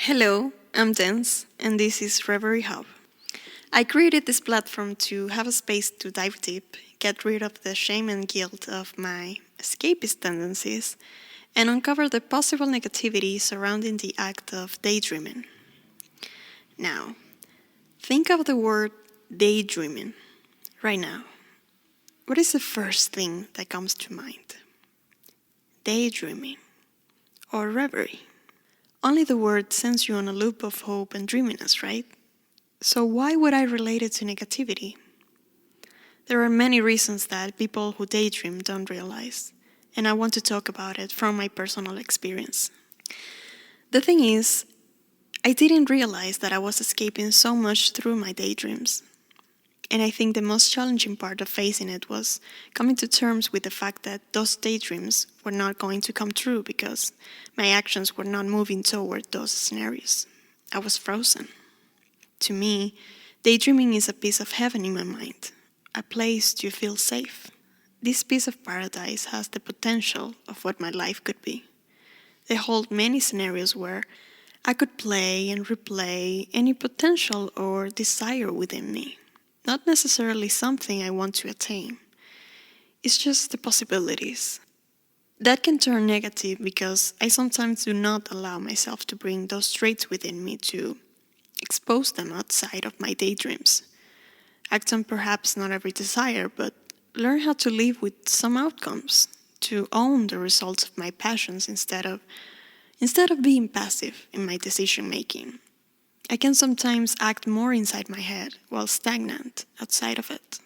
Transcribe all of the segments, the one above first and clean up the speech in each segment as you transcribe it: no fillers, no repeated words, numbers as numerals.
Hello, I'm Dance, and this is Reverie Hub. I created this platform to have a space to dive deep, get rid of the shame and guilt of my escapist tendencies, and uncover the possible negativity surrounding the act of daydreaming. Now, think of the word daydreaming right now. What is the first thing that comes to mind? Daydreaming or reverie? Only the word sends you on a loop of hope and dreaminess, right? So why would I relate it to negativity? There are many reasons that people who daydream don't realize, and I want to talk about it from my personal experience. The thing is, I didn't realize that I was escaping so much through my daydreams. And I think the most challenging part of facing it was coming to terms with the fact that those daydreams were not going to come true because my actions were not moving toward those scenarios. I was frozen. To me, daydreaming is a piece of heaven in my mind, a place to feel safe. This piece of paradise has the potential of what my life could be. They hold many scenarios where I could play and replay any potential or desire within me. Not necessarily something I want to attain. It's just the possibilities. That can turn negative because I sometimes do not allow myself to bring those traits within me to expose them outside of my daydreams. Act on perhaps not every desire, but learn how to live with some outcomes, to own the results of my passions instead of being passive in my decision making. I can sometimes act more inside my head while stagnant outside of it.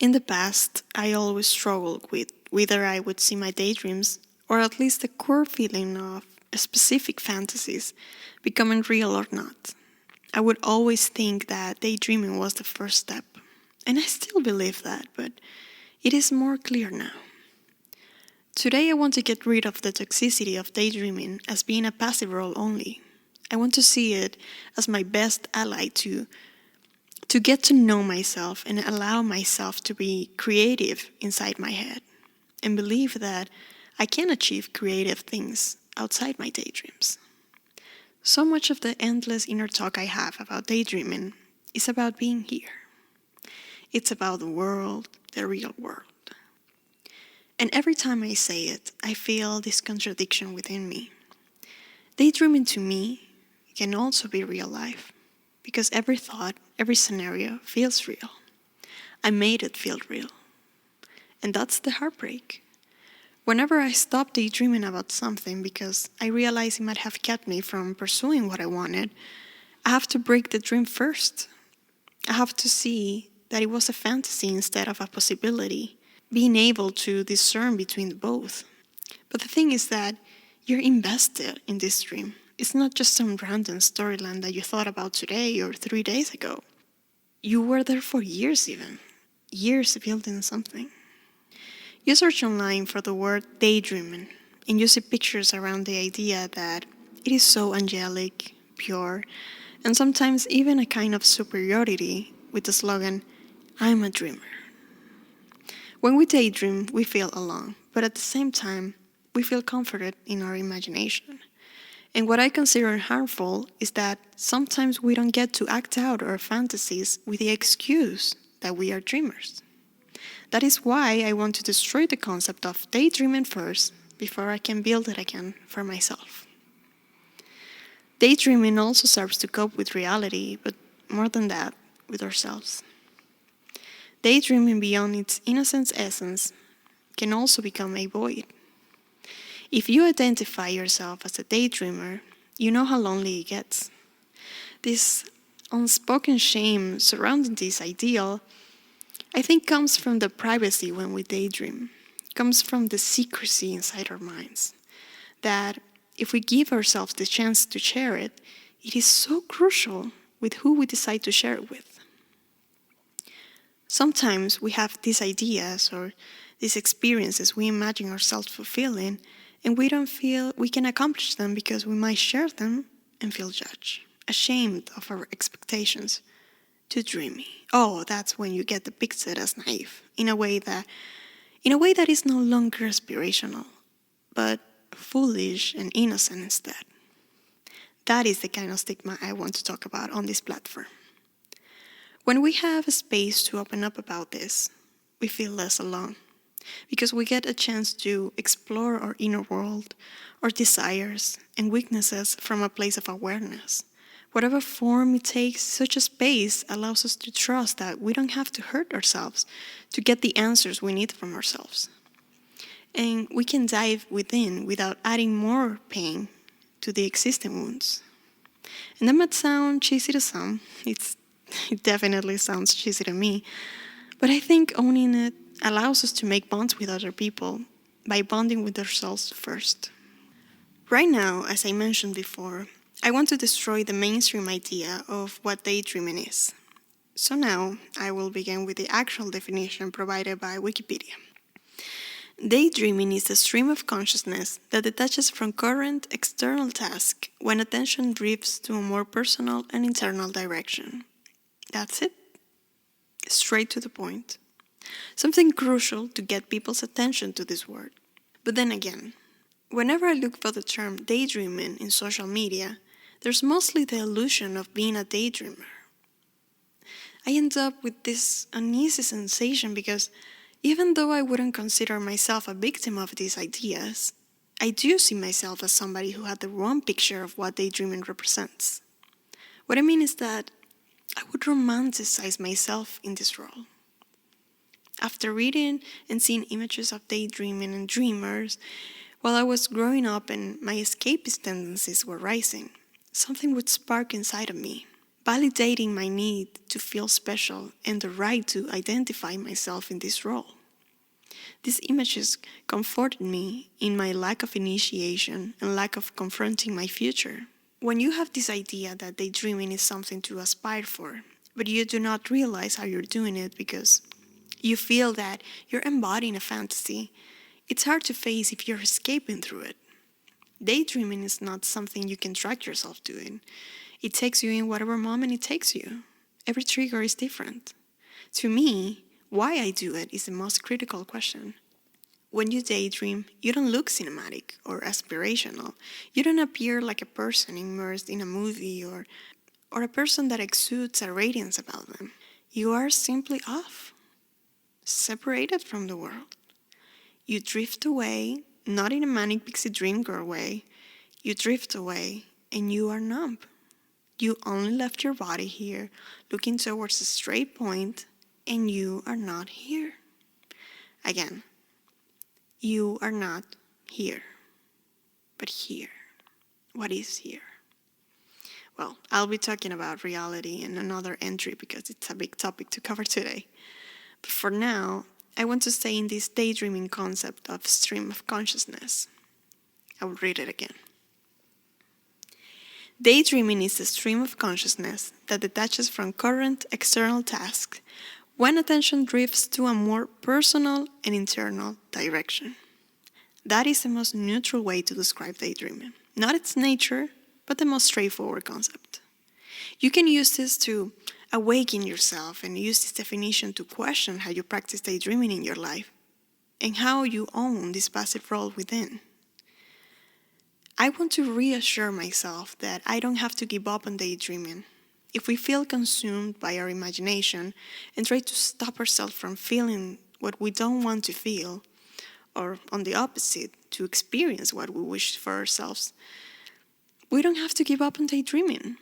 In the past, I always struggled with whether I would see my daydreams, or at least the core feeling of specific fantasies, becoming real or not. I would always think that daydreaming was the first step, and I still believe that, but it is more clear now. Today I want to get rid of the toxicity of daydreaming as being a passive role only. I want to see it as my best ally to get to know myself and allow myself to be creative inside my head and believe that I can achieve creative things outside my daydreams. So much of the endless inner talk I have about daydreaming is about being here. It's about the world, the real world. And every time I say it, I feel this contradiction within me. Daydreaming to me can also be real life, because every thought, every scenario feels real. I made it feel real. And that's the heartbreak. Whenever I stop daydreaming about something because I realize it might have kept me from pursuing what I wanted, I have to break the dream first. I have to see that it was a fantasy instead of a possibility, being able to discern between both. But the thing is that you're invested in this dream. It's not just some random storyline that you thought about today or 3 days ago. You were there for years even. Years building something. You search online for the word daydreaming, and you see pictures around the idea that it is so angelic, pure, and sometimes even a kind of superiority with the slogan, "I'm a dreamer." When we daydream, we feel alone, but at the same time, we feel comforted in our imagination. And what I consider harmful is that sometimes we don't get to act out our fantasies with the excuse that we are dreamers. That is why I want to destroy the concept of daydreaming first before I can build it again for myself. Daydreaming also serves to cope with reality, but more than that, with ourselves. Daydreaming beyond its innocent essence can also become a void. If you identify yourself as a daydreamer, you know how lonely it gets. This unspoken shame surrounding this ideal, I think, comes from the privacy when we daydream, comes from the secrecy inside our minds, that if we give ourselves the chance to share it, it is so crucial with who we decide to share it with. Sometimes we have these ideas or these experiences we imagine ourselves fulfilling, and we don't feel we can accomplish them because we might share them and feel judged, ashamed of our expectations. Too dreamy. Oh, that's when you get depicted as naive, in a way that is no longer aspirational, but foolish and innocent instead. That is the kind of stigma I want to talk about on this platform. When we have a space to open up about this, we feel less alone because we get a chance to explore our inner world, our desires and weaknesses from a place of awareness. Whatever form it takes, such a space allows us to trust that we don't have to hurt ourselves to get the answers we need from ourselves. And we can dive within without adding more pain to the existing wounds. And that might sound cheesy to some. It definitely sounds cheesy to me. But I think owning it allows us to make bonds with other people by bonding with ourselves first. Right now, as I mentioned before, I want to destroy the mainstream idea of what daydreaming is. So now, I will begin with the actual definition provided by Wikipedia. Daydreaming is a stream of consciousness that detaches from current external tasks when attention drifts to a more personal and internal direction. That's it. Straight to the point. Something crucial to get people's attention to this word. But then again, whenever I look for the term daydreaming in social media, there's mostly the illusion of being a daydreamer. I end up with this uneasy sensation because even though I wouldn't consider myself a victim of these ideas, I do see myself as somebody who had the wrong picture of what daydreaming represents. What I mean is that I would romanticize myself in this role. After reading and seeing images of daydreaming and dreamers, while I was growing up and my escapist tendencies were rising, something would spark inside of me, validating my need to feel special and the right to identify myself in this role. These images comforted me in my lack of initiation and lack of confronting my future. When you have this idea that daydreaming is something to aspire for, but you do not realize how you're doing it because you feel that you're embodying a fantasy, it's hard to face if you're escaping through it. Daydreaming is not something you can track yourself doing. It takes you in whatever moment it takes you. Every trigger is different. To me, why I do it is the most critical question. When you daydream, you don't look cinematic or aspirational. You don't appear like a person immersed in a movie or a person that exudes a radiance about them. You are simply off, separated from the world. You drift away, not in a manic pixie dream girl way. You drift away and you are numb. You only left your body here, looking towards a straight point, and you are not here. Again, you are not here, but here. What is here? Well, I'll be talking about reality in another entry because it's a big topic to cover today. But for now, I want to stay in this daydreaming concept of stream of consciousness. I will read it again. Daydreaming is a stream of consciousness that detaches from current external tasks when attention drifts to a more personal and internal direction. That is the most neutral way to describe daydreaming. Not its nature, but the most straightforward concept. You can use this to awaken yourself and use this definition to question how you practice daydreaming in your life and how you own this passive role within. I want to reassure myself that I don't have to give up on daydreaming. If we feel consumed by our imagination and try to stop ourselves from feeling what we don't want to feel, or on the opposite, to experience what we wish for ourselves, we don't have to give up on daydreaming.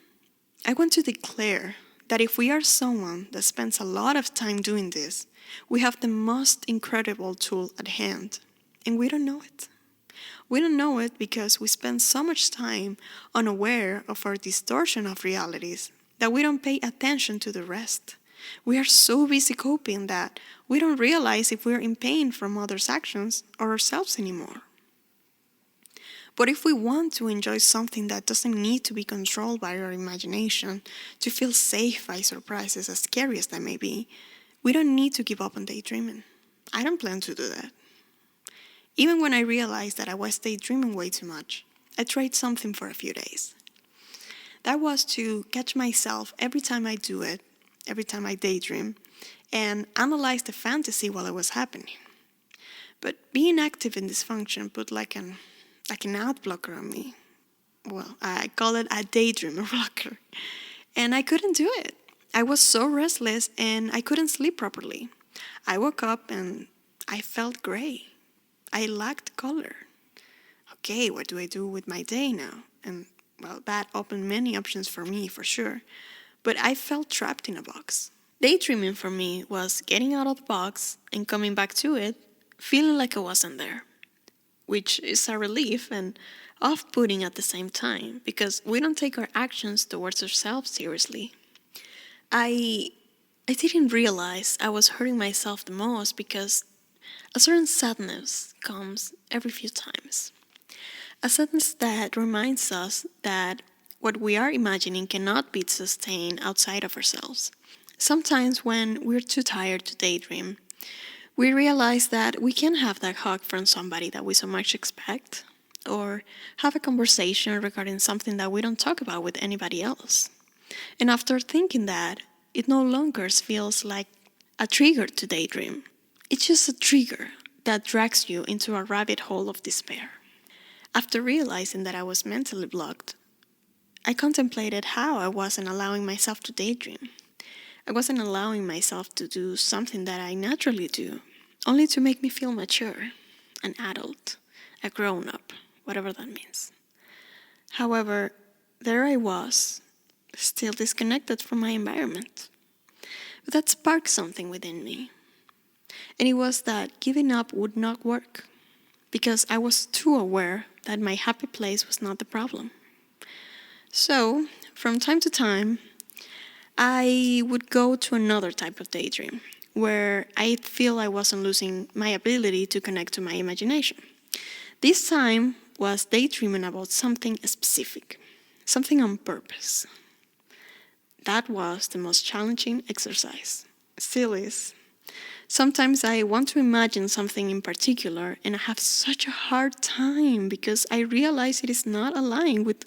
I want to declare that if we are someone that spends a lot of time doing this, we have the most incredible tool at hand, and we don't know it. We don't know it because we spend so much time unaware of our distortion of realities that we don't pay attention to the rest. We are so busy coping that we don't realize if we're in pain from others' actions or ourselves anymore. But if we want to enjoy something that doesn't need to be controlled by our imagination, to feel safe by surprises, as scary as that may be, we don't need to give up on daydreaming. I don't plan to do that. Even when I realized that I was daydreaming way too much, I tried something for a few days. That was to catch myself every time I do it, every time I daydream, and analyze the fantasy while it was happening. But being active in this function put like an ad blocker on me. well, I call it a daydream rocker. And I couldn't do it. I was so restless and I couldn't sleep properly. I woke up and I felt gray. I lacked color. Okay, what do I do with my day now? And well, that opened many options for me, for sure. But I felt trapped in a box. Daydreaming for me was getting out of the box and coming back to it, feeling like I wasn't there, which is a relief and off-putting at the same time because we don't take our actions towards ourselves seriously. I I didn't realize I was hurting myself the most because a certain sadness comes every few times. A sadness that reminds us that what we are imagining cannot be sustained outside of ourselves. Sometimes when we're too tired to daydream, we realize that we can have that hug from somebody that we so much expect, or have a conversation regarding something that we don't talk about with anybody else. And after thinking that, it no longer feels like a trigger to daydream. It's just a trigger that drags you into a rabbit hole of despair. After realizing that I was mentally blocked, I contemplated how I wasn't allowing myself to daydream. I wasn't allowing myself to do something that I naturally do, only to make me feel mature, an adult, a grown up, whatever that means. However, there I was, still disconnected from my environment. But that sparked something within me. And it was that giving up would not work, because I was too aware that my happy place was not the problem. So, from time to time, I would go to another type of daydream, where I feel I wasn't losing my ability to connect to my imagination. This time was daydreaming about something specific, something on purpose. That was the most challenging exercise. Still is. Sometimes I want to imagine something in particular and I have such a hard time because I realize it is not aligned with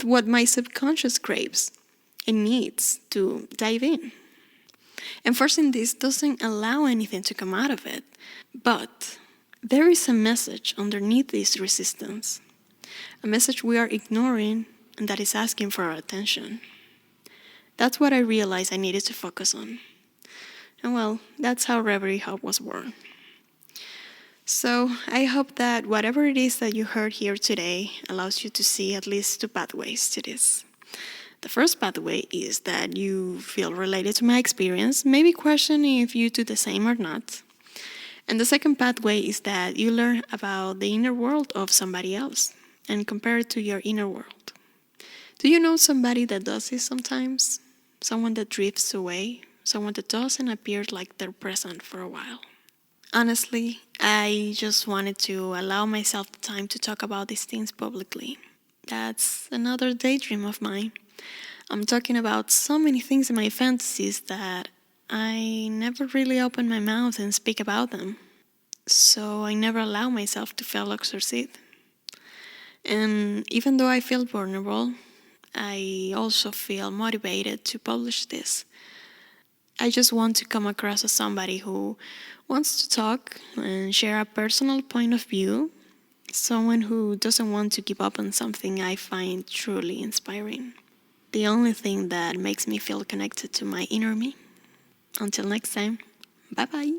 what my subconscious craves and needs to dive in. And forcing this doesn't allow anything to come out of it. But there is a message underneath this resistance, a message we are ignoring and that is asking for our attention. That's what I realized I needed to focus on. And well, that's how Reverie Hub was born. So I hope that whatever it is that you heard here today allows you to see at least two pathways to this. The first pathway is that you feel related to my experience, maybe questioning if you do the same or not. And the second pathway is that you learn about the inner world of somebody else and compare it to your inner world. Do you know somebody that does this sometimes? Someone that drifts away? Someone that doesn't appear like they're present for a while? Honestly, I just wanted to allow myself the time to talk about these things publicly. That's another daydream of mine. I'm talking about so many things in my fantasies that I never really open my mouth and speak about them. So I never allow myself to feel or succeed. And even though I feel vulnerable, I also feel motivated to publish this. I just want to come across as somebody who wants to talk and share a personal point of view, someone who doesn't want to give up on something I find truly inspiring. The only thing that makes me feel connected to my inner me. Until next time, bye bye.